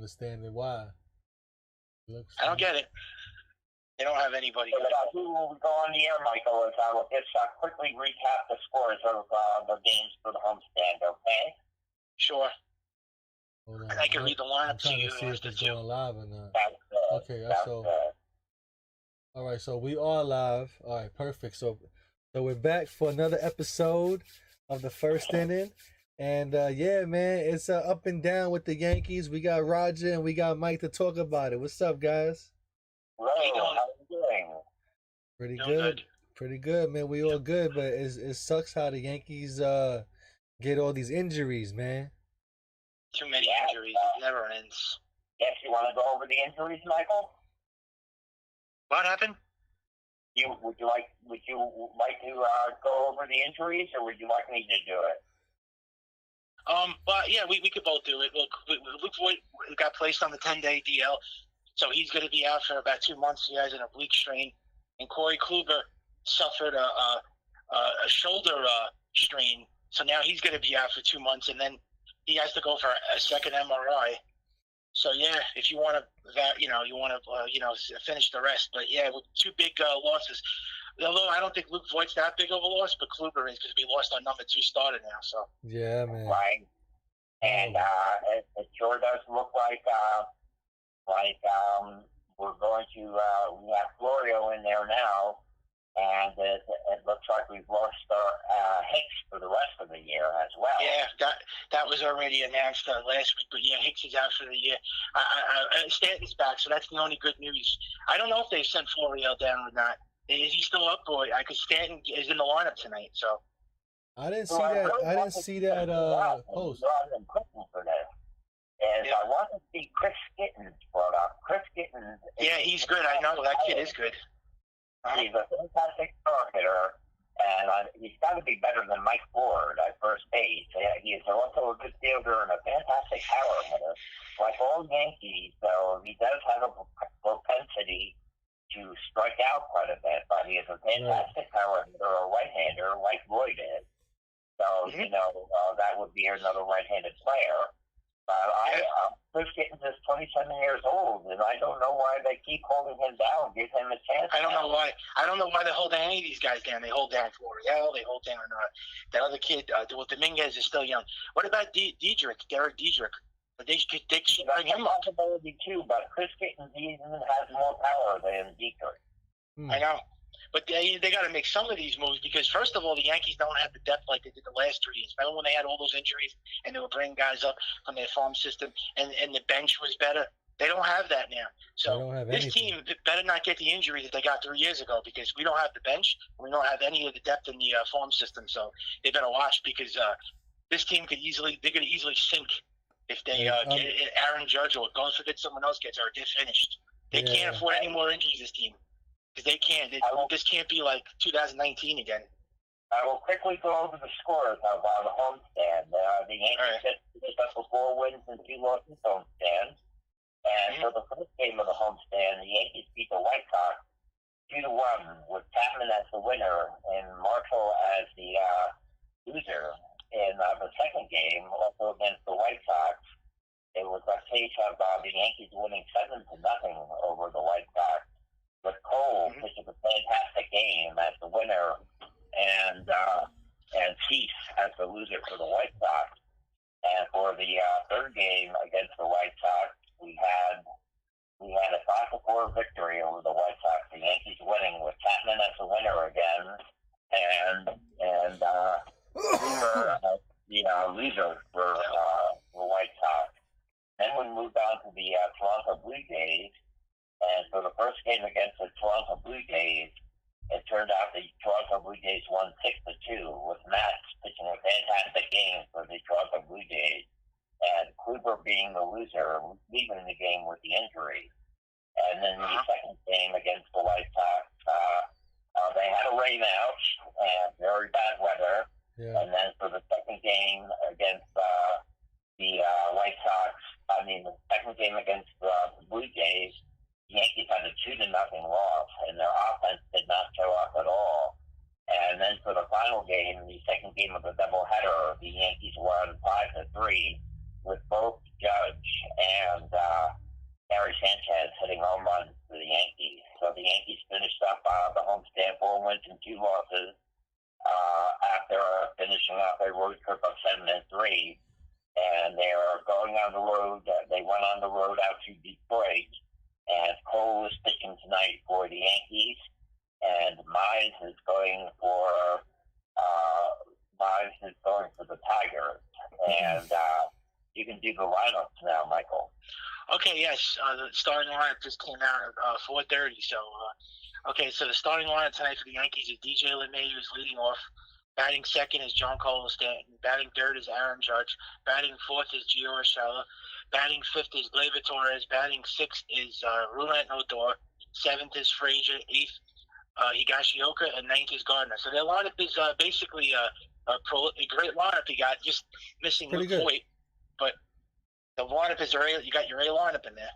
understanding why. Looks I don't get it. They don't have anybody. So who will go on the air, Michael, is I will just quickly recap the scores of the games for the homestand, okay? Sure. Hold on. And I can read the lineup I'm trying to you to see if it's too. going live or not. That's good. Okay, That's so good. all right, so we are live. All right, perfect. So we're back for another episode of the first inning. And yeah, man, it's up and down with the Yankees. We got Roger and we got Mike to talk about it. What's up, guys? Hello, how are you doing? Pretty Doing good. good. Pretty good, man. We all good, but it sucks how the Yankees get all these injuries, man. Too many injuries. It never ends. Yes, you want to go over the injuries, Michael? What happened? Would you like to go over the injuries, or would you like me to do it? But yeah, we could both do it. Look, Luke Voigt got placed on the 10-day DL, so he's going to be out for about 2 months. He has an oblique strain, and Corey Kluber suffered a shoulder strain, so now he's going to be out for 2 months, and then he has to go for a second MRI. So yeah, if you want to, finish the rest. But yeah, with 2 big losses. Although I don't think Luke Voigt's that big of a loss, but Kluber is because we lost our number 2 starter now. So yeah, man. Right. And it sure does look like we're going to we have Florio in there now, and it looks like we've lost our Hicks for the rest of the year as well. yeah, that was already announced last week. But yeah, Hicks is out for the year. Stanton's back, so that's the only good news. I don't know if they sent Florio down or not. Is he still up, boy? Because Stanton is in the lineup tonight, so. I didn't see that. I didn't see that post. And I want to see Chris Gittens brought up. Chris Gittens. Yeah, he's good. I know that kid is good. He's a fantastic power hitter, and he's got to be better than Mike Ford at first base. He is also a good fielder and a fantastic power hitter, like all Yankees. So he does have a propensity to strike out quite a bit, but he is a fantastic power hitter, a right-hander, like Lloyd is. So, that would be another right-handed player. But Chris Gittens is 27 years old, and I don't know why they keep holding him down, give him a chance. I don't know why. I don't know why they hold down any of these guys down. They hold down Florial. They hold down that other kid. Dominguez is still young. What about Derek Diedrich? They should bring him up. Possibility too, but Chris Gittens even has more power than Dietrich. I know, but they got to make some of these moves because first of all, the Yankees don't have the depth like they did the last 3 years. Remember when they had all those injuries and they were bringing guys up from their farm system and the bench was better? They don't have that now. So this team better not get the injuries that they got 3 years ago because we don't have the bench. We don't have any of the depth in the farm system. So they better watch because this team they're going to easily sink. If they get Aaron Judge or God forbid someone else gets hurt, they're finished. They can't afford any more injuries, this team. Because they can't. This can't be like 2019 again. I will quickly go over the scores of the homestand. The Yankees picked up 4 wins and 2 losses homestand. And for the first game of the homestand, the Yankees beat the White Sox 2-1 with Chapman as the winner and Marshall as the loser. In the second game, also against the White Sox, it was a case of the Yankees winning 7-0 over the White Sox, with Cole pitching a fantastic game as the winner, and Cease as the loser for the White Sox. And for the third game against the White Sox, we had a 5-4 victory over the White Sox. The Yankees winning with Chapman as the winner again, and we were the loser for the White Sox. Then we moved on to the Toronto Blue Jays, and for the first game against the Toronto Blue Jays, it turned out the Toronto Blue Jays won 6-2 with Matz pitching a fantastic game for the Toronto Blue Jays, and Kluber being the loser, leaving the game with the injury. And then the second game against the White Sox, they had a rain out and very bad weather. Yeah. And then for the second game against the White Sox, the second game against the Blue Jays, the Yankees had a 2-0 loss, and their offense did not show up at all. And then for the final game, the second game of the doubleheader, the Yankees won 5-3 with both Judge and wins and 2 losses after finishing off a road trip of 7-3. And they are going on the road. They went on the road out to Detroit, and Cole is pitching tonight for the Yankees, and Mize is going for the Tigers. And you can do the lineups now, Michael. Okay, yes. The starting lineup just came out at 4:30. So, so the starting lineup tonight for the Yankees is DJ LeMay, who's leading off. Batting second is John Carlos Stanton. Batting third is Aaron Judge. Batting fourth is Gio Urshela. Batting fifth is Gleyber Torres. Batting sixth is Rougned Odor. Seventh is Frazier. Eighth, Higashioka. And ninth is Gardner. So their lineup is basically a great lineup. You got just missing Luke Voigt, but the lineup is you got your A lineup in there.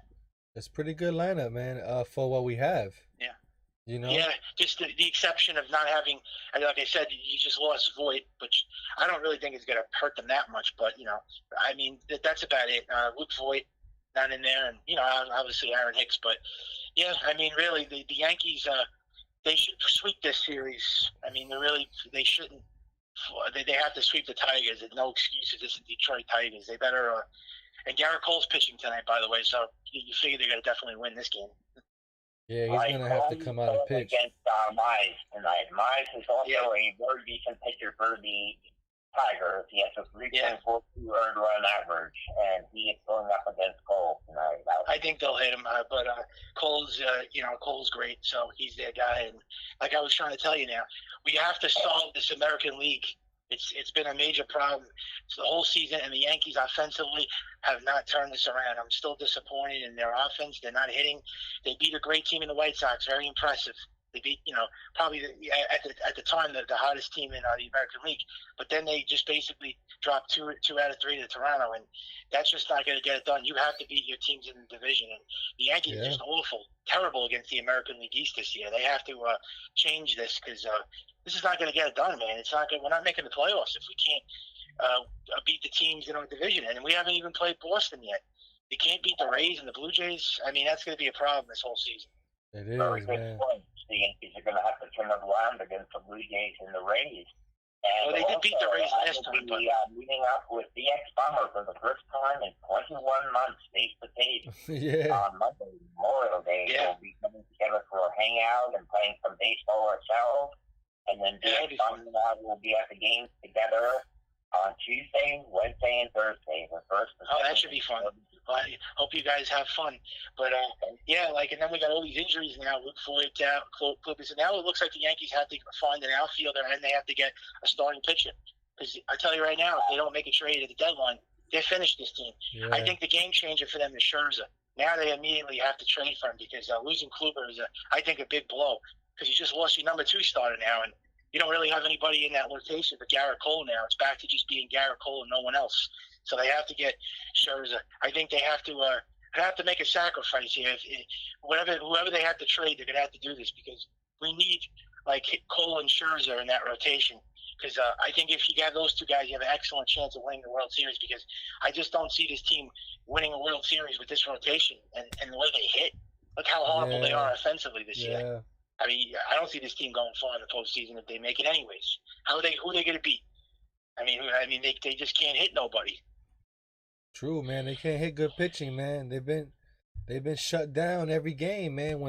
It's pretty good lineup, man. For what we have. Yeah. You know? Yeah, just the exception of not having, like I said, you just lost Voigt, which I don't really think is going to hurt them that much. But, I mean, that's about it. Luke Voigt not in there, and, obviously Aaron Hicks. But, yeah, I mean, really, the Yankees, they should sweep this series. I mean, they shouldn't. They have to sweep the Tigers. There's no excuses. This is Detroit Tigers. They better. And Garrett Cole's pitching tonight, by the way, so you figure they're going to definitely win this game. Yeah, he's going to have to come out and pitch. Against Mize tonight. Mize is also a very decent pitcher for the Tigers. He has a 3.42 earned run average, and he is going up against Cole tonight. I think they'll hit him, but Cole's, Cole's great, so he's their guy. And like I was trying to tell you now, we have to solve this American League. It's been a major problem the whole season, and the Yankees offensively have not turned this around. I'm still disappointed in their offense. They're not hitting. They beat a great team in the White Sox. Very impressive. They beat, probably at the time the hottest team in the American League. But then they just basically dropped two out of 3 to Toronto, and that's just not going to get it done. You have to beat your teams in the division, and the Yankees are just awful, terrible against the American League East this year. They have to change this because this is not going to get it done, man. It's not. We're not making the playoffs if we can't beat the teams in our division, and we haven't even played Boston yet. They can't beat the Rays and the Blue Jays. I mean, that's going to be a problem this whole season. It is, very good man. point. The Yankees are going to have to turn it around against the Blue Jays and the Rays. And they did beat the Rays last time. But meeting up with DX Bomber for the first time in 21 months, face to face. On Monday, Memorial Day, we'll be coming together for a hangout and playing some baseball ourselves. And then DX Bomber and I will be at the games together on Tuesday, Wednesday, and Thursday. That should be fun. Well, I hope you guys have fun. But, and then we got all these injuries now. Luke Voigt out, Clippers. And now it looks like the Yankees have to find an outfielder, and they have to get a starting pitcher. Because I tell you right now, if they don't make a trade at the deadline, they're finished this team. Yeah. I think the game changer for them is Scherzer. Now they immediately have to trade for him because losing Kluber is, I think, a big blow. Because you just lost your number 2 starter now, and you don't really have anybody in that rotation but Garrett Cole now. It's back to just being Garrett Cole and no one else. So they have to get Scherzer. I think they have to make a sacrifice here. Whoever they have to trade, they're going to have to do this because we need Cole and Scherzer in that rotation. Because I think if you have those 2 guys, you have an excellent chance of winning the World Series. Because I just don't see this team winning a World Series with this rotation and the way they hit. Look how horrible they are offensively this year. I mean, I don't see this team going far in the postseason if they make it anyways. Who are they going to beat? I mean, they just can't hit nobody. True, man. They can't hit good pitching, man. They've been shut down every game, man.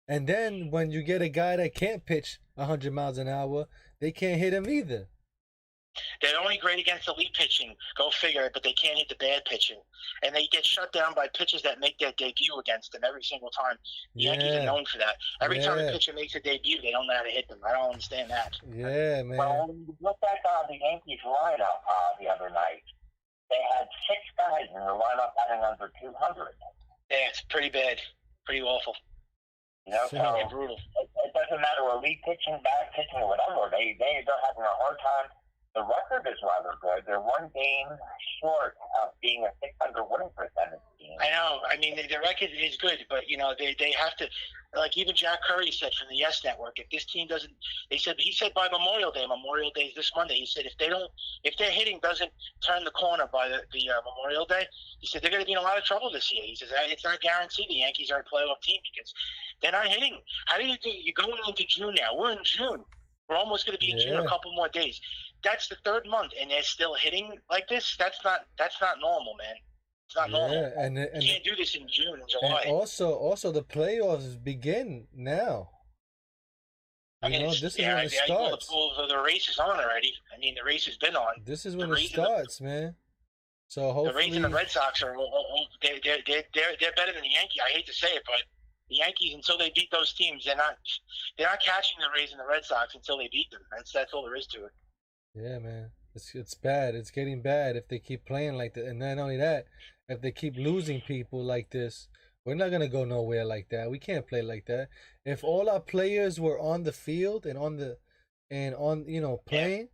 And then when you get a guy that can't pitch 100 miles an hour, they can't hit him either. They're only great against elite pitching. Go figure it, but they can't hit the bad pitching. And they get shut down by pitchers that make their debut against them every single time. The Yankees are known for that. Every time a pitcher makes a debut, they don't know how to hit them. I don't understand that. Yeah, man. Well, when you look at the Yankees lineup the other night, they had 6 guys in the lineup batting under 200. Yeah, it's pretty bad. Pretty awful. So brutal. It doesn't matter elite pitching, bad pitching, or whatever. They're having a hard time. The record is rather good. They're 1 game short of being a 600 winning percentage team. I know. I mean, the record is good, but they have to. Like even Jack Curry said from the Yes Network, if this team doesn't, he said by Memorial Day is this Monday. He said if their hitting doesn't turn the corner by the Memorial Day, he said they're going to be in a lot of trouble this year. He says it's not guaranteed the Yankees are a playoff team because They're not hitting. How do you do? You're going into June now. We're in June. We're almost going to be in June in a couple more days. That's the third month, and they're still hitting like this. That's not normal, man. It's not normal. And you can't do this in June and July. And also the playoffs begin now. This is when it starts. The race is on already. I mean, the race has been on. This is when it starts, man. So hopefully, the Rays and the Red Sox are they're better than the Yankees. I hate to say it, but the Yankees, until they beat those teams, they're not catching the Rays and the Red Sox until they beat them. That's all there is to it. Yeah, man. It's bad. It's getting bad if they keep playing like that. And not only that, if they keep losing people like this, we're not gonna go nowhere like that. We can't play like that. If all our players were on the field and playing,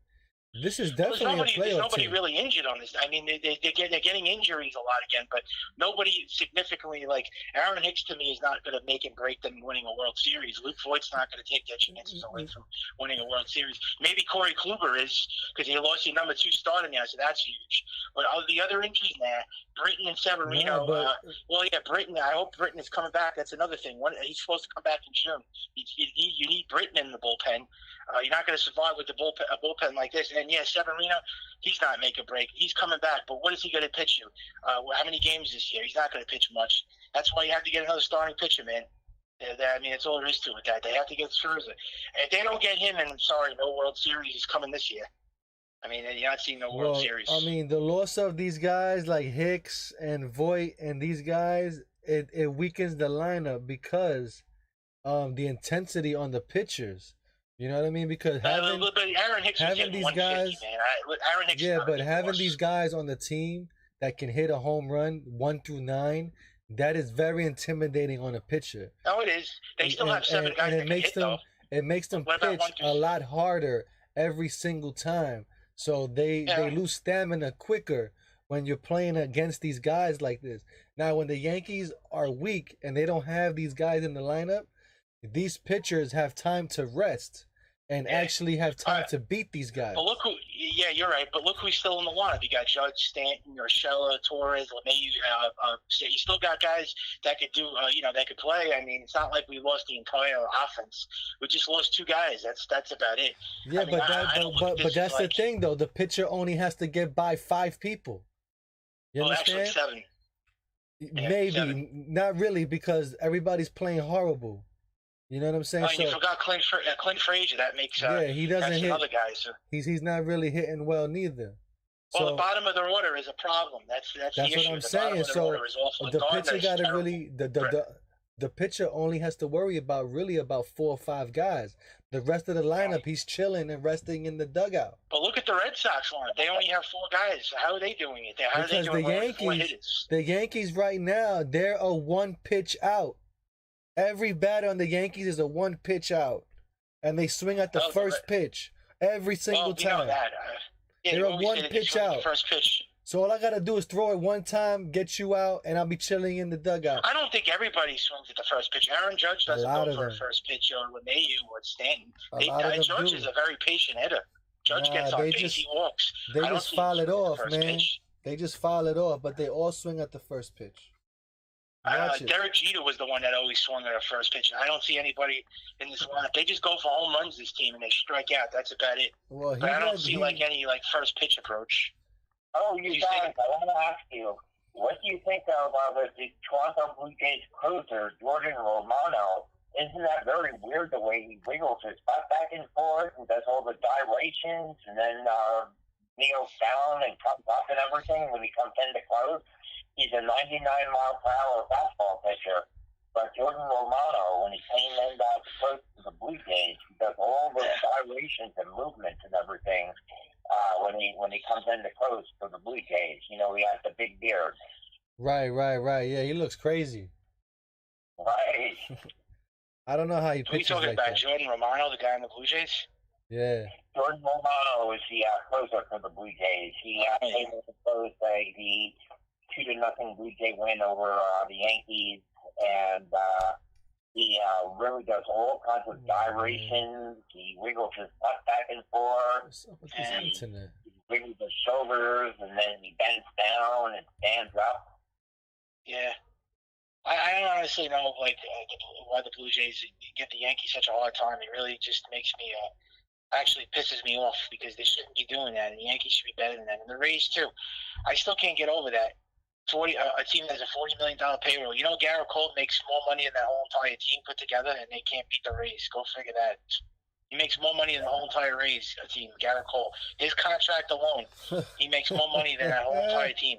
this is definitely a playoff team. There's nobody really injured on this. I mean, they're getting injuries a lot again, but nobody significantly, like Aaron Hicks to me is not going to make and break them winning a World Series. Luke Voigt's not going to take their chances away from winning a World Series. Maybe Corey Kluber is, because he lost your number 2 starter now, so that's huge. But the other injuries now, Britton and Severino. Britton. I hope Britton is coming back. That's another thing. He's supposed to come back in June. You need Britton in the bullpen. You're not going to survive with a bullpen like this. And Severino, he's not make a break. He's coming back, but what is he going to pitch you? How many games this year? He's not going to pitch much. That's why you have to get another starting pitcher, man. I mean, that's all there is to it. That they have to get Scherzer. If they don't get him, and I'm sorry, no World Series is coming this year. I mean, you're not seeing no World Series. I mean, the loss of these guys like Hicks and Voit and these guys, it weakens the lineup because the intensity on the pitchers. You know what I mean? Because having these guys, having these guys on the team that can hit a home run 1 through 9, that is very intimidating on a pitcher. Oh, it is. They still have 7 guys that can hit, though. It makes them pitch a lot harder every single time. So they lose stamina quicker when you're playing against these guys like this. Now, when the Yankees are weak and they don't have these guys in the lineup, these pitchers have time to rest and actually have time to beat these guys. But look you're right. But look who's still in the lineup. You got Judge, Stanton, Urshela, Torres, LeMahieu. You still got guys that could do, that could play. I mean, it's not like we lost the entire offense. We just lost 2 guys. That's about it. Yeah, but that's the thing, though. The pitcher only has to get by 5 people. You understand? Actually 7. Maybe 7. Not really, because everybody's playing horrible. You know what I'm saying? Oh, you forgot Clint Frazier. That makes he doesn't hit. Other guys. So. He's not really hitting well neither. Well, the bottom of the order is a problem. That's the issue. What I'm saying. So the pitcher got to really the pitcher only has to worry about 4 or 5 guys. The rest of the lineup, he's chilling and resting in the dugout. But look at the Red Sox lineup. They only have 4 guys. How are they doing it? Because the Yankees right now, they're a 1 pitch out. Every batter on the Yankees is a 1 pitch out, and they swing at the first pitch every single time. That. They're a 1 pitch out. First pitch. So all I gotta do is throw it 1 time, get you out, and I'll be chilling in the dugout. I don't think everybody swings at the first pitch. Aaron Judge doesn't go for a first pitch, or LeMahieu or Stanton. Judge is a very patient hitter. Judge gets on base, he walks. They just foul it off, man. They just foul it off, but they all swing at the first pitch. Derek Jeter was the one that always swung at a first pitch. I don't see anybody in this lineup. They just go for home runs, this team, and they strike out. That's about it. Well, but I don't see any first pitch approach. Oh, you guys, I want to ask you, what do you think of the Toronto Blue Jays closer, Jordan Romano? Isn't that very weird the way he wiggles his butt back and forth and does all the gyrations and then kneels down and comes up and everything when he comes in to close? He's a 99-mile-per-hour fastball pitcher. But Jordan Romano, when he came in close to the Blue Jays, he does all those gyrations and movements and everything when he comes in to close for the Blue Jays. He has the big beard. Right. Yeah, he looks crazy. Right. I don't know how he pitches like that. Are you talking about Jordan Romano, the guy in the Blue Jays? Yeah. Jordan Romano is the closer for the Blue Jays. He came in to close the 2-0 Blue Jay win over the Yankees, and he really does all kinds of gyrations. He wiggles his butt back and forth, and he wiggles his shoulders, and then he bends down and stands up. Yeah. I don't honestly know why the Blue Jays get the Yankees such a hard time. It really just makes me actually pisses me off because they shouldn't be doing that, and the Yankees should be better than that. And the Rays too. I still can't get over that. A team that has a $40 million payroll. You know, Garrett Cole makes more money than that whole entire team put together, and they can't beat the Rays. Go figure that. He makes more money than the whole entire Rays team. Garrett Cole, his contract alone, he makes more money than that whole entire team.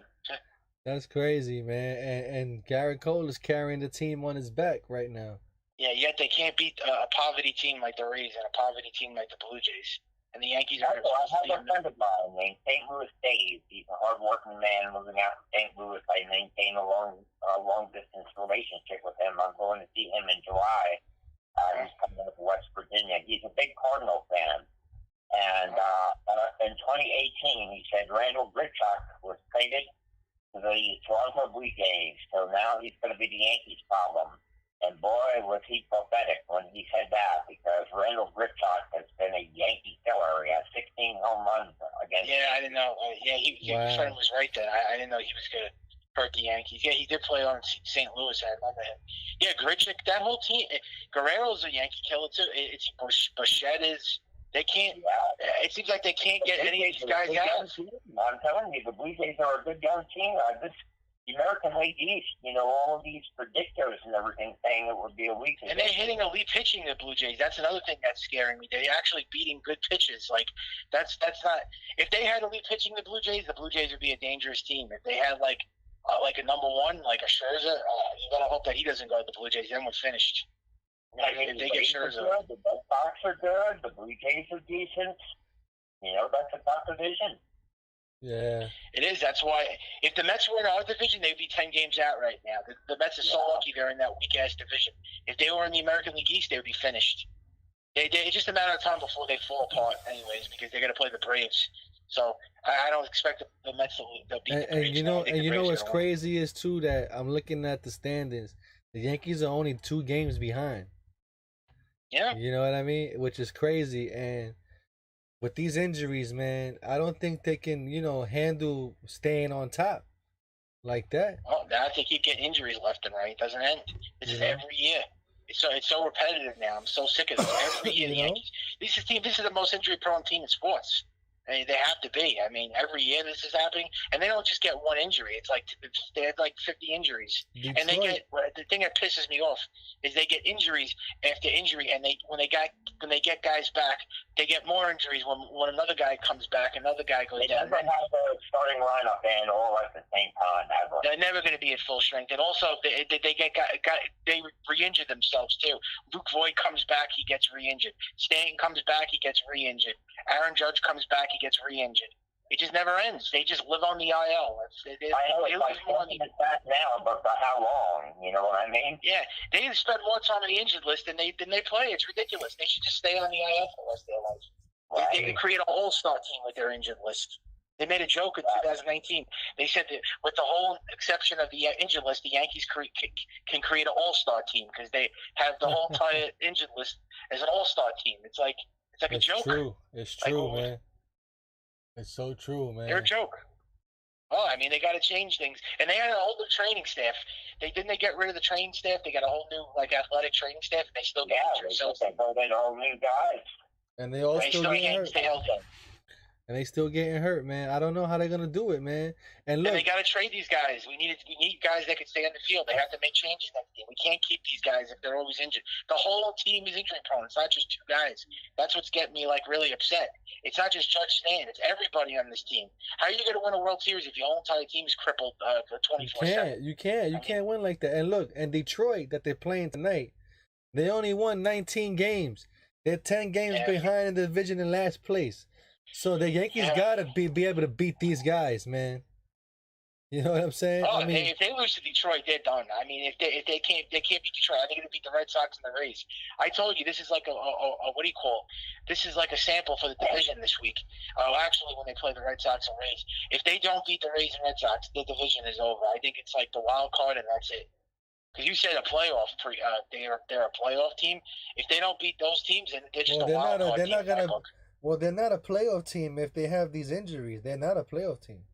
That's crazy, man. And Garrett Cole is carrying the team on his back right now. Yeah, yet they can't beat a poverty team like the Rays and a poverty team like the Blue Jays. And the Yankees are. I have a friend of mine named St. Louis Dave. He's a hard-working man moving out to St. Louis. I maintain a long-distance relationship with him. I'm going to see him in July. He's coming up to West Virginia. He's a big Cardinal fan. And in 2018, he said Randall Grichuk was traded to the Toronto Blue Jays. So now he's going to be the Yankees' problem. And boy, was he pathetic when he said that, because Randall Grichuk has been a Yankee killer. He has 16 home runs against. Yeah, I didn't know. Your friend was right there. I didn't know he was going to hurt the Yankees. Yeah, he did play on St. Louis. I remember him. Yeah, Grichuk, that whole team. Guerrero's a Yankee killer too. It's Bichette is. They can't. Yeah. It seems like they can't get any of these guys out. I'm telling you, the Blue Jays are a good young team. The American League East, all of these predictors and everything saying it would be a weakness. And they're hitting elite pitching, the Blue Jays. That's another thing that's scaring me. They're actually beating good pitches. Like, that's not. If they had elite pitching, the Blue Jays would be a dangerous team. If they had like a number one, like a Scherzer, you gotta hope that he doesn't go to the Blue Jays. Then we're finished. If they get Scherzer, the Red Sox are good. The Blue Jays are decent. That's a tough division. Yeah. It is. That's why if the Mets were in our division, they'd be 10 games out right now. The Mets are so lucky they're in that weak-ass division. If they were in the American League East, they would be finished. It's just a matter of time before they fall apart anyways, because they're going to play the Braves. So I don't expect the Mets to beat the Braves. And you know what's crazy is, too, that I'm looking at the standings. The Yankees are only 2 games behind. Yeah. You know what I mean? Which is crazy. And with these injuries, man, I don't think they can, handle staying on top like that. Oh, now they keep getting injuries left and right. It doesn't end. This is every year. It's so repetitive now. I'm so sick of this. Every year, the Yankees. This is the most injury-prone team in sports. I mean, they have to be. I mean, every year this is happening, and they don't just get one injury. It's like they had like 50 injuries, and they get. The thing that pisses me off is they get injuries after injury, and when they get guys back, they get more injuries. When another guy comes back, another guy goes down. They never have the starting lineup in all at the same time. Ever. They're never going to be at full strength, and also they re-injure themselves too. Luke Voigt comes back, he gets re-injured. Stanton comes back, he gets re-injured. Aaron Judge comes back, he gets re-injured. It just never ends. They just live on the IL. I know it's like back now, but for how long? You know what I mean? Yeah, they spend more time on the injured list than they play. It's ridiculous. They should just stay on the IL for the rest of their life. Right. They could create an all-star team with their injured list. They made a joke in 2019. They said that with the whole exception of the injured list, the Yankees can create an all-star team because they have the whole entire injured list as an all-star team. It's like a joke. True. It's true, man. It's so true, man. They're a joke. Oh, I mean, they got to change things, and they had a whole new training staff. They get rid of the training staff. They got a whole new athletic training staff, and they still get injured. They brought in all new guys, and they all still getting hurt. And they still getting hurt, man. I don't know how they're gonna do it, man. And look, they got to trade these guys. We need guys that can stay on the field. They have to make changes next game. We can't keep these guys if they're always injured. The whole team is injury prone. It's not just 2 guys. That's what's getting me really upset. It's not just Judge Stanton. It's everybody on this team. How are you gonna win a World Series if your whole entire team is crippled for 24/7? You can't win like that. And look, and Detroit that they're playing tonight, they only won 19 games. They're 10 games behind in the division in last place. So the Yankees gotta be able to beat these guys, man. You know what I'm saying? Oh, if they lose to Detroit, they're done. I mean, if they can't beat Detroit, they're gonna beat the Red Sox and the Rays. I told you this is like a what do you call it? This is like a sample for the division this week. Actually, when they play the Red Sox and Rays, if they don't beat the Rays and Red Sox, the division is over. I think it's like the wild card, and that's it. Because you said a playoff, they're a playoff team. If they don't beat those teams, then they're just a wild card team. Well, they're not a playoff team if they have these injuries. They're not a playoff team.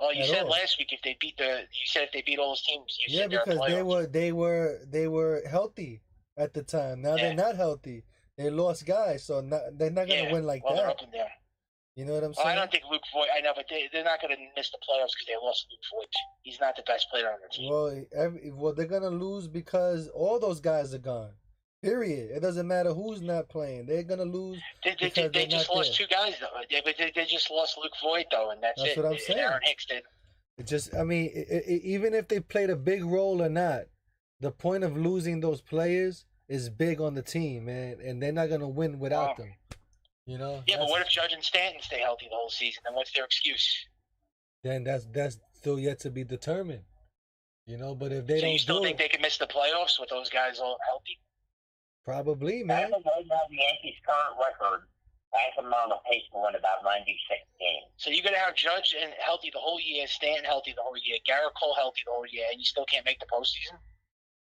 Well, you at said all. last week if they beat all those teams, you Yeah, said they're in because playoffs. they were healthy at the time. Now they're Yeah. not healthy. They lost guys, so they're not gonna win like Well, they're that. up and down. You know what I'm Well, I saying? don't think Luke Voigt. I know, but they're not going to miss the playoffs because they lost Luke Voigt. He's not the best player on their team. Well, they're gonna lose because all those guys are gone. Period. It doesn't matter who's not playing. They're gonna lose because They they're just not lost there. 2 guys, though. They just lost Luke Voigt, though, and that's That's it. what I'm And saying. Aaron Hicks did. It just, I mean, even if they played a big role or not, the point of losing those players is big on the team, man, and they're not gonna win without them. You know? Yeah, but what if Judge and Stanton stay healthy the whole season? Then what's their excuse? Then that's still yet to be determined. You know, but if they So don't you still do think it, they could miss the playoffs with those guys all healthy? probably, As man. of right now, the Yankees' current record has them on the pace to win about 96 games. So you're going to have Judge and healthy the whole year, Stanton healthy the whole year, Garrett Cole healthy the whole year, and you still can't make the postseason?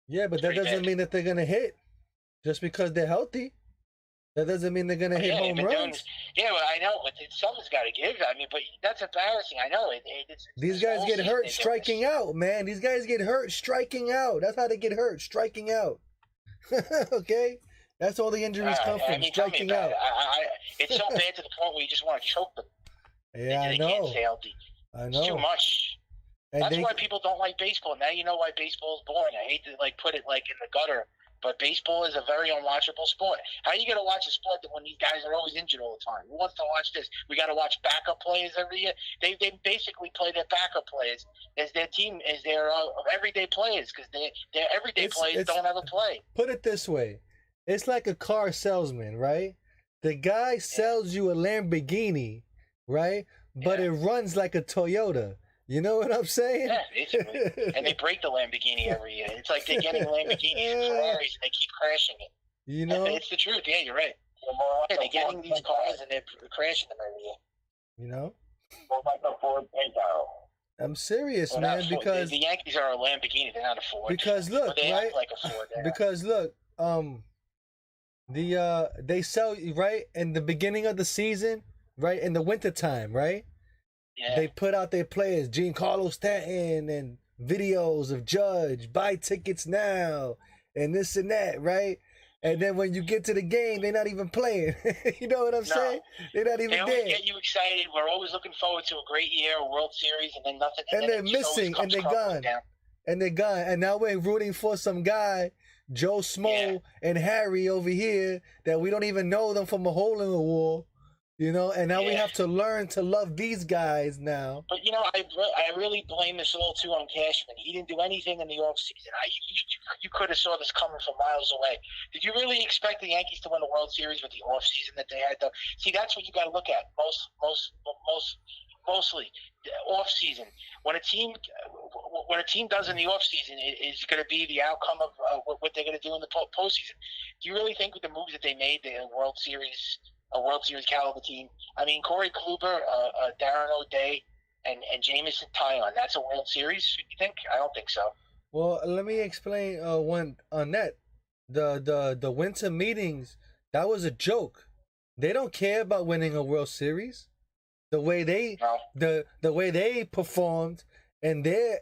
Yeah, but that Pretty doesn't bad. mean that they're gonna hit just because they're healthy. That doesn't mean they're gonna hit home runs. Yeah, well, I know, but someone's got to give. I mean, but that's embarrassing. I know. These guys get hurt striking out, man. These guys get hurt striking out. That's how they get hurt, striking out. Okay? That's all the injuries come from, striking out. It's so bad to the point where you just want to choke them. Yeah, They I know. can't stay healthy. I It's too know. much. And That's they, why people don't like baseball. Now you know why baseball is boring. I hate to put it in the gutter, but baseball is a very unwatchable sport. How are you gonna watch a sport that when these guys are always injured all the time? Who wants to watch this? We got to watch backup players every year. They basically play their backup players as their team, as their everyday players, because their everyday players don't ever play. Put it this way. It's like a car salesman, right? The guy sells you a Lamborghini, right? But it runs like a Toyota. You know what I'm saying? Yeah, basically. And they break the Lamborghini every year. It's like they're getting Lamborghinis and Ferraris and they keep crashing it. You know? It's the truth. Yeah, you're right. Yeah, they're getting these cars and they're crashing them every year. You know? More like a Ford Pinto. I'm serious, man, because the Yankees are a Lamborghini. They're not a Ford. Because look, they right? act like a Ford. Because look, they sell right in the beginning of the season, right in the wintertime, right? Yeah. They put out their players, Giancarlo Stanton, and videos of Judge, buy tickets now, and this and that, right? And then when you get to the game, they're not even playing. You know what I'm saying? They're not even they always there. get you excited. We're always looking forward to a great year, a World Series, and then nothing. And they're missing, and they're gone. Down. And they're gone. And now we're rooting for some guy, Joe Smo and Harry over here, that we don't even know them from a hole in the wall. You know, and now we have to learn to love these guys now. But, you know, I really blame this all, too, on Cashman. He didn't do anything in the offseason. You could have saw this coming from miles away. Did you really expect the Yankees to win the World Series with the offseason that they had, though? See, that's what you got to look at mostly. Offseason. When a team does in the offseason is going to be the outcome of what they're going to do in the postseason. Do you really think with the moves that they made, a World Series caliber team? I mean, Corey Kluber, Darren O'Day, and Jamison Tyon. That's a World Series, you think? I don't think so. Well, let me explain one on that. The winter meetings, that was a joke. They don't care about winning a World Series. The way they performed in their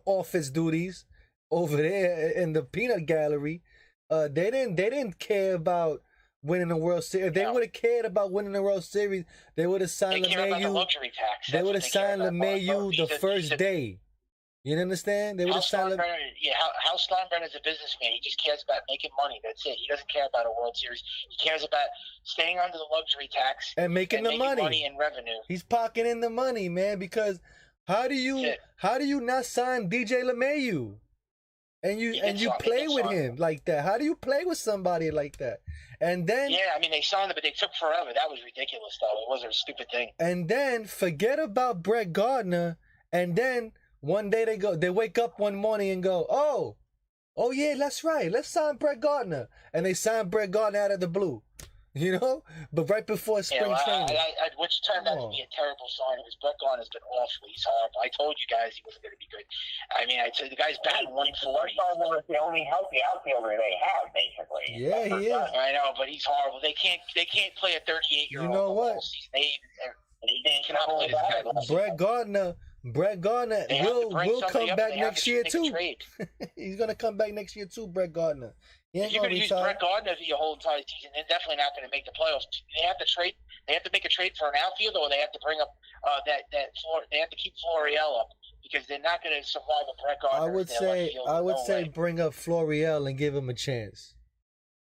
office duties over there in the peanut gallery, they didn't care about winning a World Series. If they would have cared about winning a World Series, they would have signed LeMahieu. Luxury tax. They would have signed LeMahieu the first day. You understand? They would have signed. Hal Steinbrenner is a businessman. He just cares about making money. That's it. He doesn't care about a World Series. He cares about staying under the luxury tax and making the money and revenue. He's pocketing the money, man. Because how do you not sign DJ LeMahieu? And you play with him like that? How do you play with somebody like that? And then I mean, they signed him, but they took forever. That was ridiculous, though. It was a stupid thing. And then forget about Brett Gardner. And then one day they wake up one morning and go, oh yeah, that's right. Let's sign Brett Gardner. And they signed Brett Gardner out of the blue. You know? But right before spring training. Which turned out to be a terrible sign because Brett Gardner's been awful. He's horrible. I told you guys he wasn't going to be good. I mean, the guy's batting 140. Brett Gardner was the only healthy outfielder they have, basically. Yeah, he is. I know, but he's horrible. They can't play a 38-year-old. You know what? They cannot play this guy. Brett Gardner They have to bring will somebody come up back and they have next to year make a too. trade. He's gonna come back next year too, Brett Gardner. He ain't If you're gonna going to use retire. Brett Gardner for your whole entire season, they're definitely not going to make the playoffs. They have to trade. They have to make a trade for an outfielder, or they have to bring up they have to keep Florial up because they're not going to survive with Brett Gardner. I would say bring up Florial and give him a chance.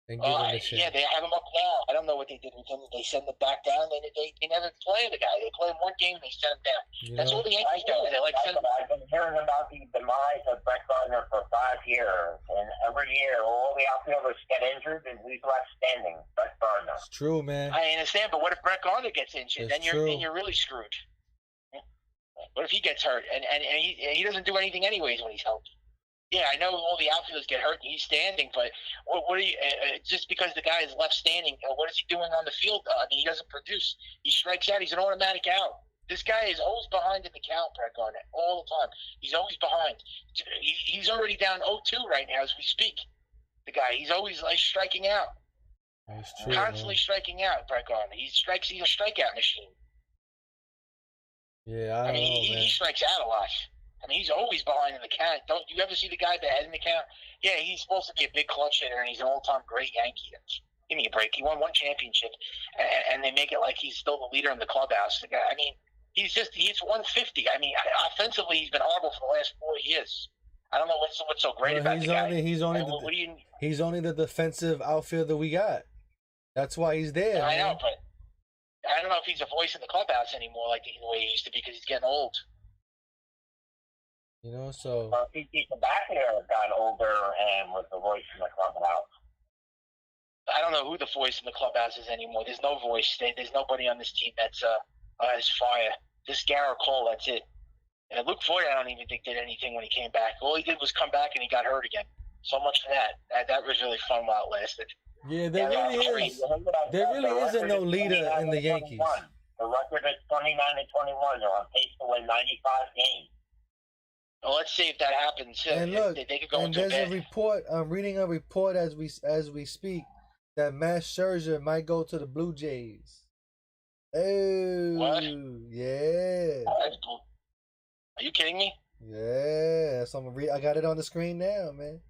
Yeah, they have him up now. I don't know what they did with him. They send him back down. They never play the guy. They play him one game and they send him down. That's all the Yankees do. They send him. I've been hearing about the demise of Brett Gardner for 5 years, and every year all the outfielders get injured and who's left standing? Brett Gardner. It's true, man. I understand, but what if Brett Gardner gets injured? Then you're really screwed. What if he gets hurt and he doesn't do anything anyways when he's healthy? Yeah, I know all the outfielders get hurt and he's standing, but what are you? Just because the guy is left standing, what is he doing on the field? I mean, he doesn't produce. He strikes out. He's an automatic out. This guy is always behind in the count, Brett Gardner, all the time. He's always behind. He's already down 0-2 right now as we speak. The guy, he's always striking out. That's true, Constantly striking out, Brett Gardner. He's a strikeout machine. Yeah, I mean, he strikes out a lot. I mean, he's always behind in the count. Don't you ever see the guy ahead in the count? Yeah, he's supposed to be a big clutch hitter, and he's an all-time great Yankee. Give me a break. He won 1 championship, and they make it like he's still the leader in the clubhouse. The guy, I mean, he's 150. I mean, offensively, he's been horrible for the last 4 years. I don't know what's so great about the guy. He's only the defensive outfielder we got. That's why he's there. I know, but I don't know if he's a voice in the clubhouse anymore like the way he used to be because he's getting old. You know, so He's back there got older and was the voice in the clubhouse. I don't know who the voice in the clubhouse is anymore. There's no voice. There's nobody on this team that's is fire. This Garrett Cole, that's it. And Luke Voigt, I don't even think did anything when he came back. All he did was come back and he got hurt again. So much for that. That was really fun while it lasted. Yeah, there really isn't no leader in the Yankees. The record is 29-21. They're on pace to win 95 games. Well, let's see if that happens. And look, they could go and there's a report. I'm reading a report as we speak that Matt Scherzer might go to the Blue Jays. Oh, what? Yeah. Are you kidding me? Yeah, so I got it on the screen now, man.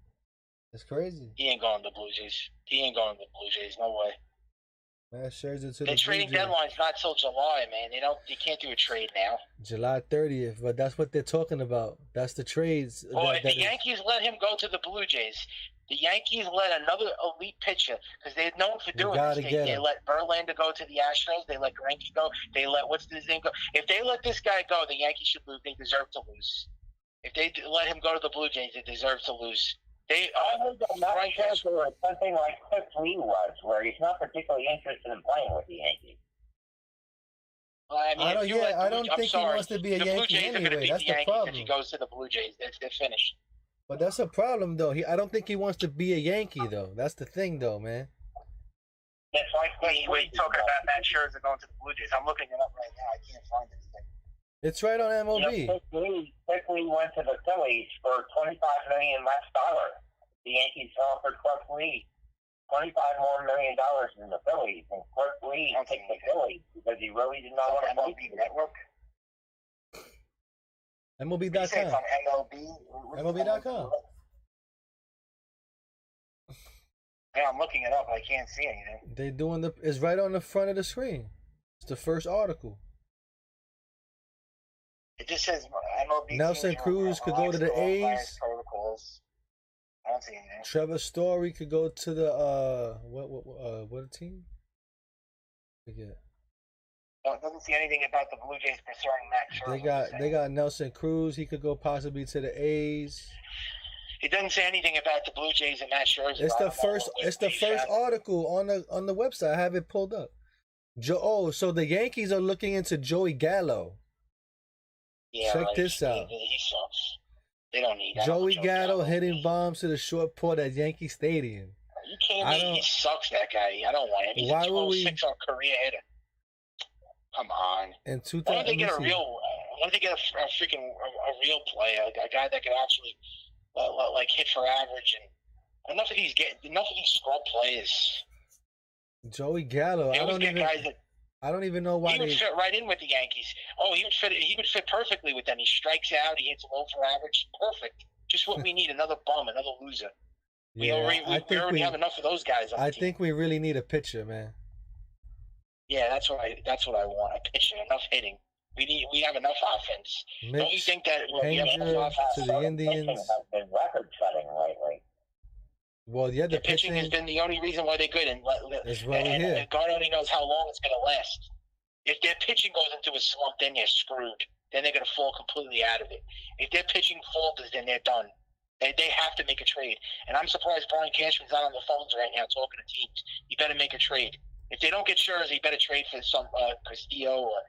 It's crazy. He ain't going to the Blue Jays. No way. Matt Scherzer to the trading deadline's not till July, man. They can't do a trade now. July 30th, but that's what they're talking about. That's the trades. Well, if the Yankees let him go to the Blue Jays, the Yankees let another elite pitcher, because they're known for doing this. They let Verlander go to the Astros. They let Greinke go. They let what's his name go. If they let this guy go, the Yankees should lose. They deserve to lose. If they let him go to the Blue Jays, they deserve to lose. I heard that Matt Scherzer was something like Chris Lee was, where he's not particularly interested in playing with the Yankees. Well, I mean, I don't think he wants to be a Yankee anyway. That's the problem. If he goes to the Blue Jays, they're finished. But that's a problem, though. I don't think he wants to be a Yankee, though. That's the thing, though, man. That's like what are you talking about? Matt Scherzer going to the Blue Jays. I'm looking it up right now. I can't find anything. It's right on MLB. Quickly went to the Phillies for $25 million less. The Yankees offered Clark Lee $25 million more in the Phillies, and Clark Lee picked the Phillies because he really did not want to play the network. MLB.com. MLB.com. Yeah, I'm looking it up. I can't see anything. They doing it's right on the front of the screen. It's the first article. It just says MLB. Nelson Cruz could go to the A's. Protocols. I don't see anything. Trevor Story could go to the what team? Forget. No, it doesn't see anything about the Blue Jays concerning Matt Scherzer. They got Nelson Cruz. He could go possibly to the A's. It doesn't say anything about the Blue Jays and Matt Scherzer. It's the first article on the website. I have it pulled up. So the Yankees are looking into Joey Gallo. Yeah, check this out. He sucks. They don't need that. Joey Gallo hitting bombs to the short port at Yankee Stadium. Are you kidding me? He sucks, that guy. I don't want him. He's a 12-6 career hitter. Come on. Why don't they get a freaking real player, a guy that can actually hit for average, and enough of these scrub players. Joey Gallo. I don't even know why he would fit right in with the Yankees. Oh, he would fit perfectly with them. He strikes out. He hits low for average. Perfect. Just what we need. Another bum. Another loser. We already have enough of those guys on the team. I think we really need a pitcher, man. Yeah, that's what I want. A pitcher, enough hitting. We have enough offense. Don't you think that we have enough offense? To the Indians has been record-setting lately. Well, yeah, the pitching has been the only reason why they're good, and God only knows how long it's going to last. If their pitching goes into a slump, then they're screwed. Then they're going to fall completely out of it. If their pitching falters, then they're done. They have to make a trade. And I'm surprised Brian Cashman's not on the phones right now talking to teams. You better make a trade. If they don't get Scherzer, you better trade for some Castillo or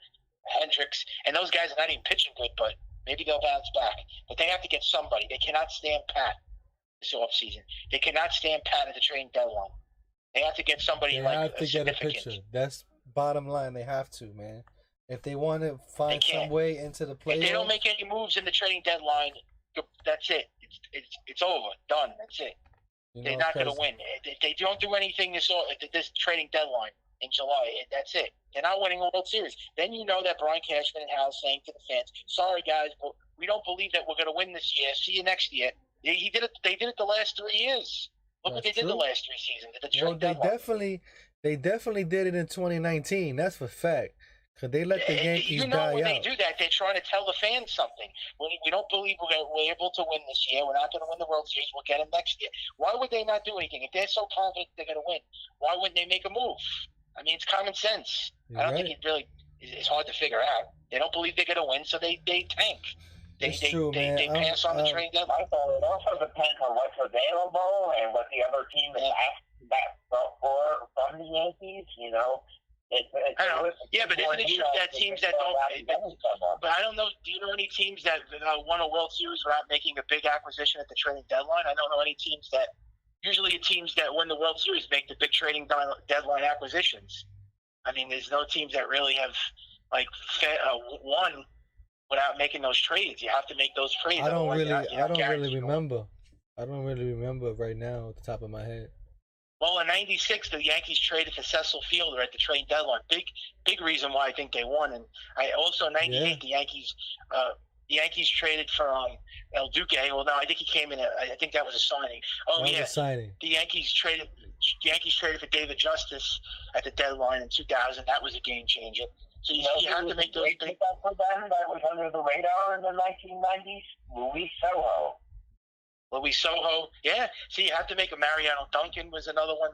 Hendricks. And those guys are not even pitching good, but maybe they'll bounce back. But they have to get somebody. They cannot stand pat this offseason. They cannot stand pat at the trade deadline. They have to get somebody they have to get a pitcher. That's bottom line. They have to, man. If they want to find some way into the playoffs. If they don't make any moves in the trading deadline, that's it. It's over. Done. That's it. They're not going to win. If they don't do anything this trading deadline in July, that's it. They're not winning a World Series. Then you know that Brian Cashman and Hal saying to the fans, sorry, guys, but we don't believe that we're going to win this year. See you next year. They did it the last 3 years. Look what they did the last 3 seasons. They definitely did it in 2019. That's for fact. Because they let the Yankees die out. When they do that, they're trying to tell the fans something. We don't believe we're able to win this year. We're not going to win the World Series. We'll get them next year. Why would they not do anything? If they're so confident they're going to win, why wouldn't they make a move? I mean, it's common sense. I don't think it really is hard to figure out. They don't believe they're going to win, so they tank. They pass on the trade deadline. It also depends on what's available and what the other team is asking back for from the Yankees, you know. I don't know. Yeah, but isn't it true that teams that don't? But I don't know. Do you know any teams that won a World Series without making a big acquisition at the trading deadline? I don't know any teams that. Usually, teams that win the World Series make the big trading deadline acquisitions. I mean, there's no teams that really have won without making those trades. You have to make those trades. I don't really remember. I don't really remember right now at the top of my head. Well, in '96, the Yankees traded for Cecil Fielder at the trade deadline. Big reason why I think they won. And also in '98, the Yankees traded for El Duque. Well, no, I think he came in. I think that was a signing. Oh, that was a signing. The Yankees traded for David Justice at the deadline in 2000. That was a game changer. So you have to make those. For them that was under the radar in the 1990s. Luis Soho, yeah. See, you have to make a Mariano Duncan was another one.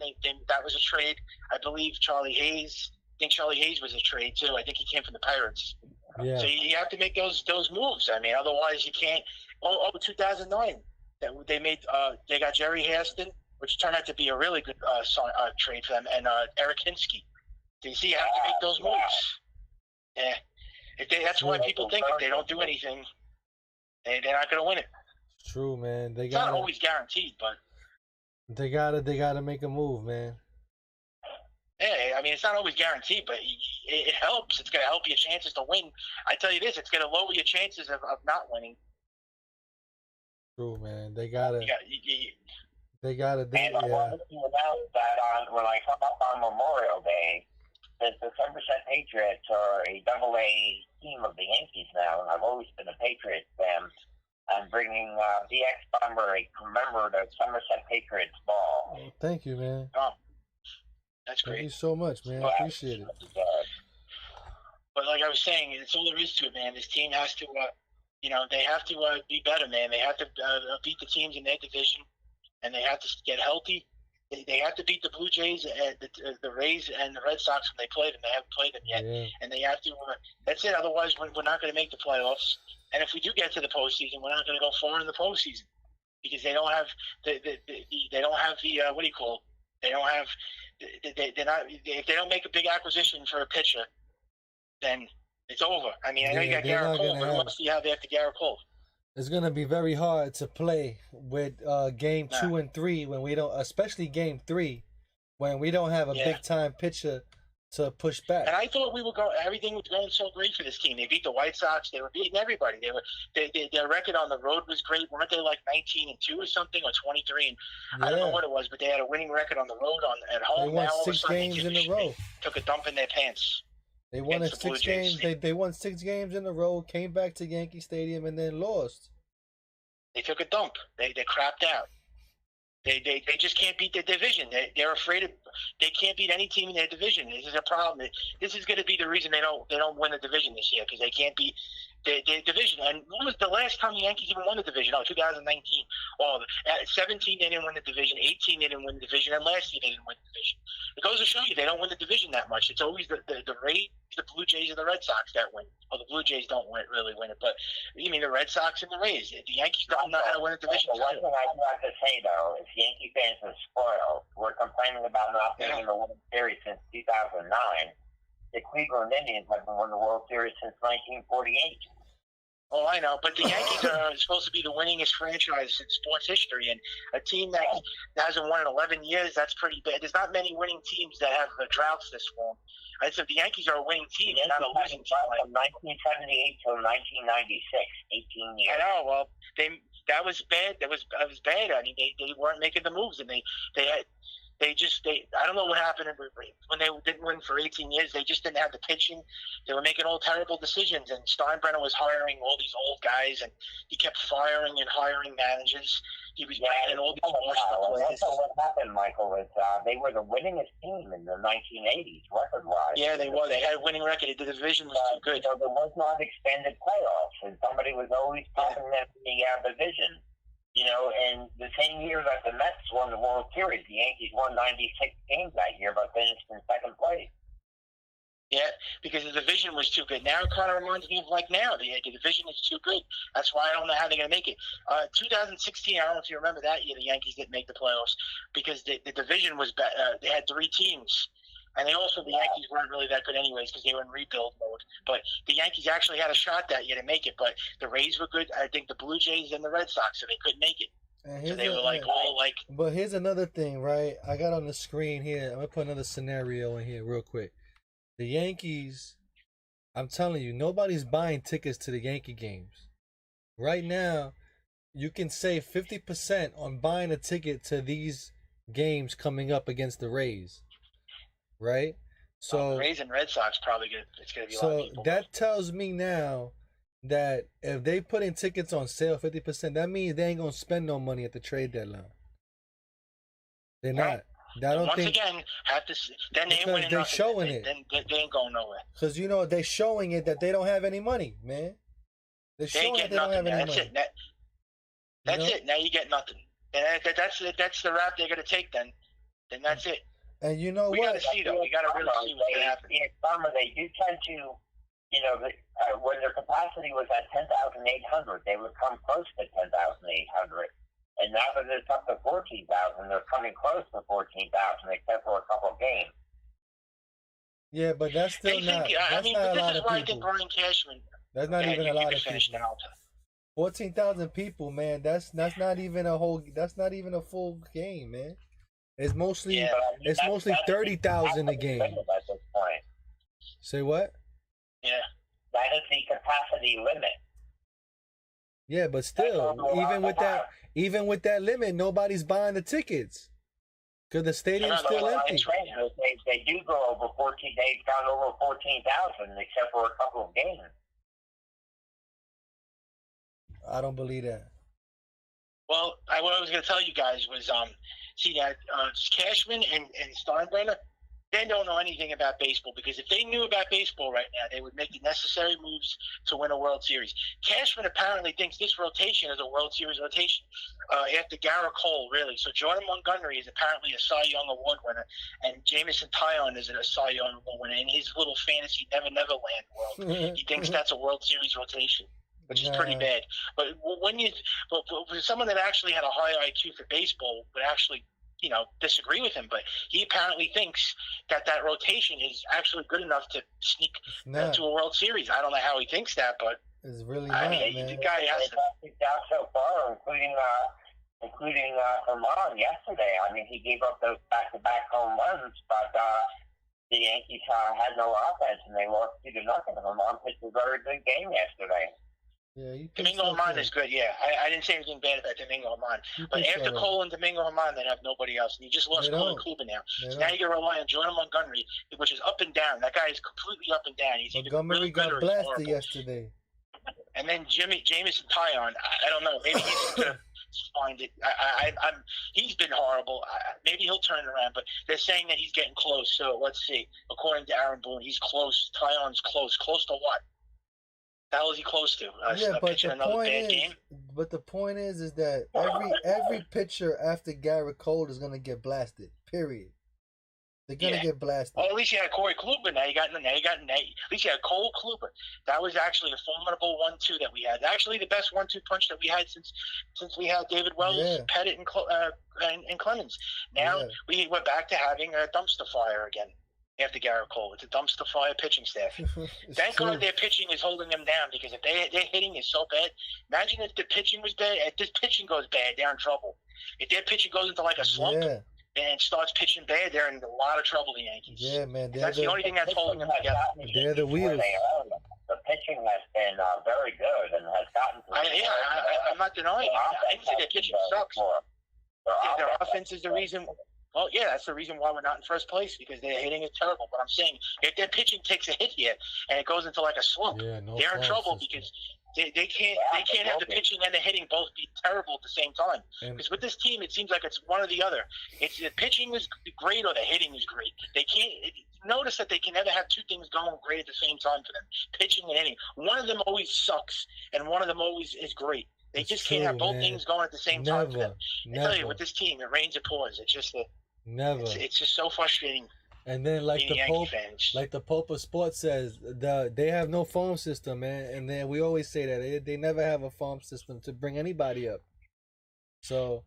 That was a trade. I believe Charlie Hayes. I think Charlie Hayes was a trade too. I think he came from the Pirates. Yeah. So you have to make those moves. I mean, otherwise you can't. 2009, they made. They got Jerry Haston, which turned out to be a really good trade for them, and Eric Hinsky. So you see, you have to make those moves. Yeah. That's why people think if they don't do anything, they're not going to win it. True, man. It's not always guaranteed, but they gotta make a move, man. Yeah, I mean, it's not always guaranteed, but it helps. It's going to help your chances to win. I tell you this, it's going to lower your chances of not winning. True, man. They gotta. And I wanted to announce that when I come up on Memorial Day, that the Somerset Patriots are a Double-A team of the Yankees now, and I've always been a Patriots fan. I'm bringing the X-Bomber a commemorative Somerset Patriots ball. Oh, thank you, man. Oh, that's great. Thank you so much, man. I appreciate it. But like I was saying, it's all there is to it, man. This team has to, they have to be better, man. They have to beat the teams in their division, and they have to get healthy. They have to beat the Blue Jays, the Rays, and the Red Sox when they play them. They haven't played them yet, and they have to. That's it. Otherwise, we're not going to make the playoffs. And if we do get to the postseason, we're not going to go far in the postseason because they don't have they don't have the what do you call it? They don't have they're not if they don't make a big acquisition for a pitcher, then it's over. I mean, I know you got Garrett Cole, but let's see how they have to Garrett Cole. It's gonna be very hard to play with game 2 and 3 when we don't, especially game 3 when we don't have a big time pitcher to push back. And I thought everything was going so great for this team. They beat the White Sox. They were beating everybody. Their record on the road was great. Weren't they like 19-2 or something, or 23? And I don't know what it was, but they had a winning record on the road at home. They won 6 games in a row. Took a dump in their pants. They won against the Blue six Jays. games. They won 6 games in a row. Came back to Yankee Stadium and then lost. They took a dump. They crapped out. They just can't beat their division. They're afraid of. They can't beat any team in their division. This is a problem. This is going to be the reason they don't win the division this year, because they can't beat their division. And when was the last time the Yankees even won the division? Oh, 2019. Oh, at 17 they didn't win the division. 18 they didn't win the division, and last year they didn't win the division. It goes to show you they don't win the division that much. It's always the Rays, the Blue Jays, and the Red Sox that win. Oh, the Blue Jays don't really win it, but you mean the Red Sox and the Rays? The Yankees don't know how to win a division. One thing I do have to say though is Yankee fans are spoiled. We're complaining about not being in the World Series since 2009. The Cleveland Indians have been winning the World Series since 1948. Oh, I know, but the Yankees are supposed to be the winningest franchise in sports history, and a team that hasn't won in 11 years, that's pretty bad. There's not many winning teams that have droughts this long. I said the Yankees are a winning team, not a losing team. From 1978 till 1996, 18 years. I know. Well, that was bad. That was bad. I mean, they weren't making the moves, and I don't know what happened when they didn't win for 18 years. They just didn't have the pitching. They were making all terrible decisions, and Steinbrenner was hiring all these old guys, and he kept firing and hiring managers. He was bringing in all these players. So what happened, Michael, is they were the winningest team in the 1980s, record-wise. Yeah, they were. They had a winning record. The division was too good. There was not expanded playoffs, and somebody was always popping them in the division. And the same year that the Mets won the World Series, the Yankees won 96 games that year, but finished in second place. Yeah, because the division was too good. Now it kind of reminds me of like now. The division is too good. That's why I don't know how they're going to make it. 2016, I don't know if you remember that year, the Yankees didn't make the playoffs because the division was bad. They had 3 teams. And the Yankees weren't really that good anyways because they were in rebuild mode. But the Yankees actually had a shot that year to make it. But the Rays were good. I think the Blue Jays and the Red Sox, so they couldn't make it. So they were But here's another thing, right? I got on the screen here. I'm going to put another scenario in here real quick. The Yankees, I'm telling you, nobody's buying tickets to the Yankee games. Right now, you can save 50% on buying a ticket to these games coming up against the Rays. Right? So Rays and Red Sox probably it's going to be a lot of people. So that tells me now that if they put in tickets on sale 50%, that means they ain't going to spend no money at the trade deadline. They're not. Again, then they ain't winning. They're showing it. Then they ain't going nowhere. Because they're showing it that they don't have any money, man. They're showing that they don't have any money. That's it. Now you get nothing. And that's the route they're going to take. Then that's it. And you know we what? We got to see though. We got to really see what's going to happen. In summer, they do tend to, when their capacity was at 10,800, they would come close to 10,800. And now that it's up to 14,000, they're coming close to 14,000, except for a couple of games. Yeah, but that's still not. That's not a lot of people. I think Brian Cashman. That's not even a lot of people. 14,000 people, man. That's not even a whole. That's not even a full game, man. It's mostly 30,000 a game. At this point. Say what? Yeah, that is the capacity limit. Yeah, but still, even with that limit, nobody's buying the tickets because the stadium's still empty. They do go over 14. They've gone over 14,000, except for a couple of games. I don't believe that. Well, what I was going to tell you guys was, see that Cashman and Steinbrenner, they don't know anything about baseball, because if they knew about baseball right now, they would make the necessary moves to win a World Series. Cashman apparently thinks this rotation is a World Series rotation after Garrett Cole, really. So Jordan Montgomery is apparently a Cy Young Award winner, and Jamison Tyone is a Cy Young Award winner. In his little fantasy Never Land world, he thinks that's a World Series rotation, which is pretty bad. But for someone that actually had a high IQ for baseball would actually, disagree with him. But he apparently thinks that rotation is actually good enough to sneak into a World Series. I don't know how he thinks that, but it's really not, man. The guy has to. Down so far, including Herman yesterday. I mean, he gave up those back-to-back home runs, but the Yankees had no offense, and they lost 2-0. Herman pitched a very good game yesterday. Yeah, he pitched Domingo Germán okay. is good. Yeah, I didn't say anything bad about Domingo Germán, He but pitched after all right. Cole and Domingo Germán, they have nobody else. And you just lost They Corey don't. Kluber now. They So now don't. you got to rely on Jordan Montgomery, which is up and down. That guy is completely up and down. He's either Montgomery really good got or he's blasted horrible. yesterday. And then Jamison Tyon, I don't know. Maybe he's gonna find it. He's been horrible. Maybe he'll turn it around. But they're saying that he's getting close. So let's see. According to Aaron Boone, he's close. Tyon's close. Close to what? The hell is he close to? Yeah, but pitching the another point bad is, game? is that every pitcher after Garrett Cole is gonna get blasted. Period. They're gonna get blasted. Well, at least you had Corey Kluber. Now you got at least you had Cole Kluber. That was actually a formidable 1-2 that we had. Actually, the best 1-2 punch that we had since we had David Wells, Pettit, and Clemens. Now we're back to having a dumpster fire again. After Garrett Cole, it's a dumpster fire pitching staff. Thank God their pitching is holding them down, because if their hitting is so bad, imagine if the pitching was bad. If this pitching goes bad, they're in trouble. If their pitching goes into like a slump and starts pitching bad, they're in a lot of trouble. The Yankees. Yeah, man. That's the only thing that's holding them together. They're the wheels. The pitching has been very good and has gotten. I'm not denying it. I didn't say their pitching sucks. Their offense is the reason. Well, yeah, that's the reason why we're not in first place, because their hitting is terrible. But I'm saying if their pitching takes a hit here and it goes into like a slump, they're in trouble, because they can't have the pitching and the hitting both be terrible at the same time. Because with this team, it seems like it's one or the other. It's the pitching is great or the hitting is great. They can't notice that they can never have two things going great at the same time for them. Pitching and hitting. One of them always sucks, and one of them always is great. They just can't have both things going at the same time for them. I tell you, with this team, it rains, it pours. It's just it's just so frustrating. And then, like the Pope of Sports says, they have no farm system, man. And then we always say that they never have a farm system to bring anybody up. So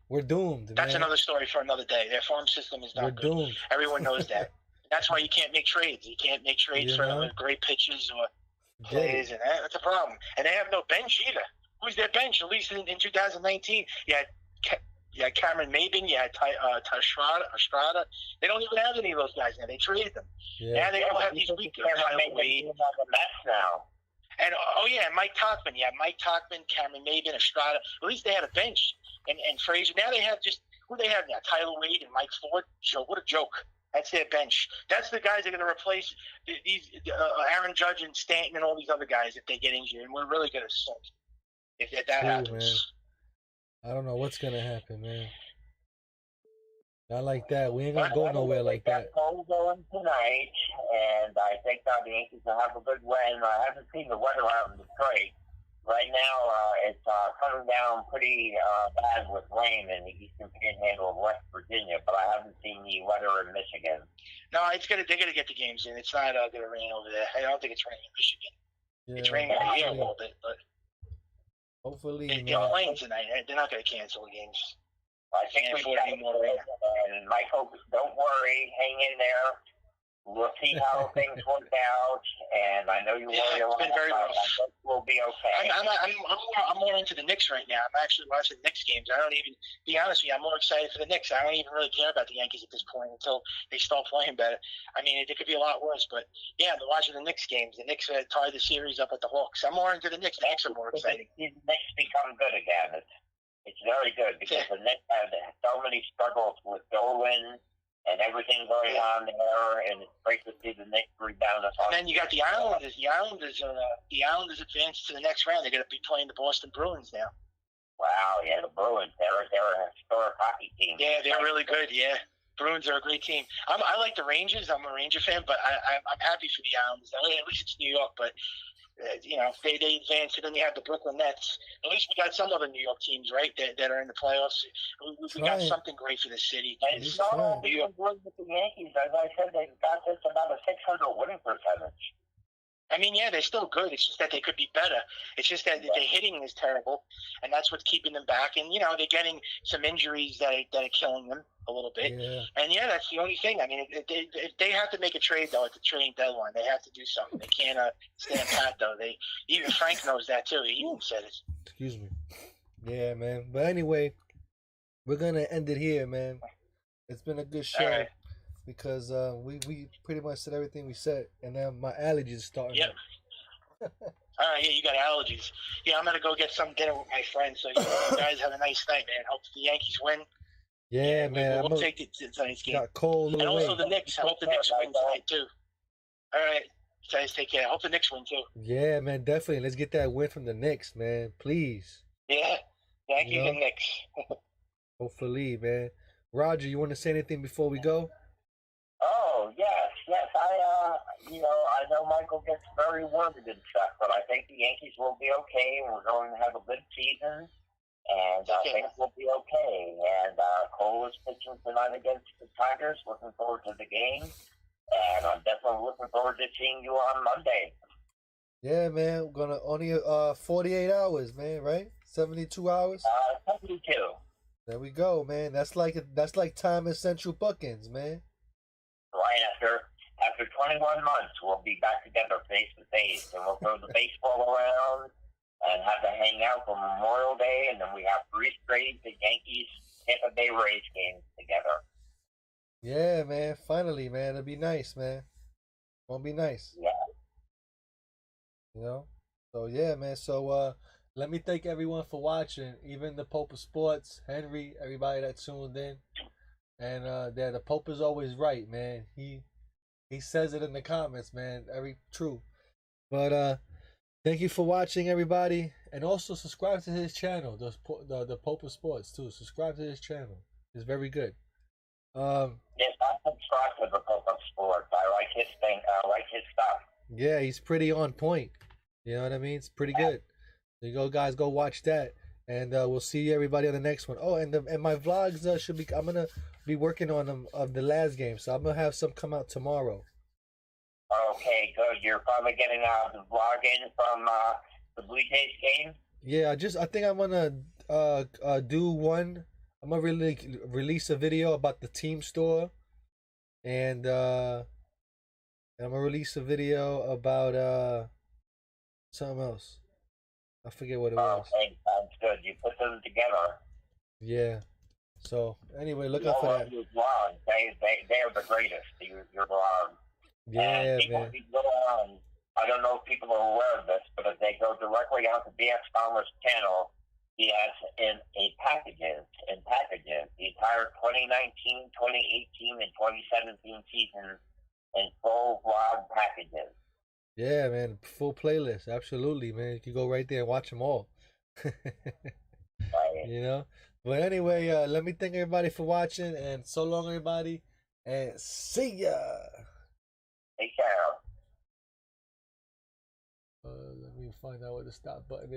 we're doomed. That's another story for another day. Their farm system is not good. We're doomed. Everyone knows that. That's why you can't make trades. You can't make trades for great pitches or players, and that's a problem. And they have no bench either. Who's their bench? At least in 2019, you had Cameron Maben, you had Estrada. They don't even have any of those guys now. They traded them. Now they all have these weak guys. Now. And Mike Tauchman. Yeah, Mike Tauchman, Cameron Maben, Estrada. At least they had a bench. And Frazier. Now they have who they have now? Tyler Wade and Mike Ford. What a joke. That's their bench. That's the guys that are going to replace these Aaron Judge and Stanton and all these other guys if they get injured. And we're really going to sink if that happens. Man. I don't know what's going to happen, man. Not like that. We ain't going to go nowhere like that. Cold going tonight, and I think the Yankees will have a good win. I haven't seen the weather out in Detroit. Right now, it's coming down pretty bad with rain in the eastern panhandle of West Virginia, but I haven't seen the weather in Michigan. No, they're going to get the games in. It's not going to rain over there. I don't think it's raining in Michigan. It's raining here a little bit, but hopefully they're playing tonight. They're not going to cancel the games. I think we got any more rain. And Michael, don't worry. Hang in there. We'll see how things work out, and I know you worry a lot. It's been very rough. We'll be okay. I'm more into the Knicks right now. I'm actually watching Knicks games. I don't even, be honest with you, I'm more excited for the Knicks. I don't even really care about the Yankees at this point until they start playing better. I mean, it could be a lot worse, but yeah, I'm watching the Knicks games. The Knicks tied the series up at the Hawks. I'm more into the Knicks. The Knicks are more exciting. The Knicks become good again. It's very good because the Knicks have so many struggles with Dolan and everything going on there, and it's great to see the Knicks rebound. And then you got the Islanders. The Islanders advanced to the next round. They're going to be playing the Boston Bruins now. Wow, yeah, the Bruins. They're a historic hockey team. Yeah, they're really good. Yeah, Bruins are a great team. I like the Rangers. I'm a Ranger fan, but I'm happy for the Islanders. At least it's New York, but. They advanced, and then you have the Brooklyn Nets. At least we got some other New York teams, right, that are in the playoffs. We got something great for the city. And it's not all being good with the Yankees. As I said, they've got just about a 600 winning percentage. I mean, yeah, they're still good. It's just that they could be better. It's just that their hitting is terrible, and that's what's keeping them back. And, they're getting some injuries that are killing them a little bit. Yeah. And, that's the only thing. I mean, if they have to make a trade, though, at the trading deadline. They have to do something. They can't stand pat, though. Even Frank knows that, too. He even said it. Excuse me. Yeah, man. But anyway, we're going to end it here, man. It's been a good show. All right. Because we pretty much said everything we said, and now my allergies are starting. Yep. All right, yeah, you got allergies. Yeah, I'm gonna go get some dinner with my friends. So you guys have a nice night, man. Hope the Yankees win. Yeah, And man. we'll take it to tonight's game. Got cold And also away. the Knicks. I hope the Knicks win tonight too. All right, guys, take care. I hope the Knicks win too. Yeah, man, definitely. Let's get that win from the Knicks, man. Please. Yeah, Yankees You know? and Knicks. Hopefully, man. Roger, you want to say anything before we go? Oh, yes. I know Michael gets very worried and stuff, but I think the Yankees will be okay, and we're going to have a good season, and I think we'll be okay. And Cole is pitching tonight against the Tigers. Looking forward to the game, and I'm definitely looking forward to seeing you on Monday. Yeah, man. We're gonna only 48 hours, man, right? 72 hours? 72. There we go, man. That's like time in Central Bookings, man. Right after 21 months, we'll be back together face to face, and we'll throw the baseball around and have to hang out for Memorial Day, and then we have 3 straight the Yankees Tampa Bay Rays games together. Yeah, man. Finally, man. It'll be nice, man. Won't be nice. Yeah. You know? So yeah, man. So let me thank everyone for watching, even the Pope of Sports, Henry, everybody that tuned in. And the Pope is always right, man. He says it in the comments, man. True. But thank you for watching, everybody, and also subscribe to his channel, the Pope of Sports too. Subscribe to his channel. It's very good. Yes, I subscribe to the Pope of Sports. I like his thing. I like his stuff. Yeah, he's pretty on point. You know what I mean? It's pretty good. So you go, guys, go watch that, and we'll see everybody on the next one. Oh, and my vlogs should be. I'm gonna be working on them of the last game, so I'm gonna have some come out tomorrow. Okay, good. You're probably getting the vlog in from the Blue Jays game. Yeah, I think I'm gonna do one. I'm gonna really release a video about the team store, and I'm gonna release a video about something else. I forget what it was. Okay, sounds good. You put them together. Yeah. So anyway, look out for that. Your vlogs. They're the greatest. Your vlogs. Yeah, and people, man. go on. I don't know if people are aware of this, but if they go directly onto BX Farmer's channel, he has in packages the entire 2019, 2018, and 2017 season in full vlog packages. Yeah, man. Full playlist. Absolutely, man. You can go right there and watch them all. Right. You know? But anyway, let me thank everybody for watching, and so long, everybody, and see ya. Take care. Let me find out what the stop button is.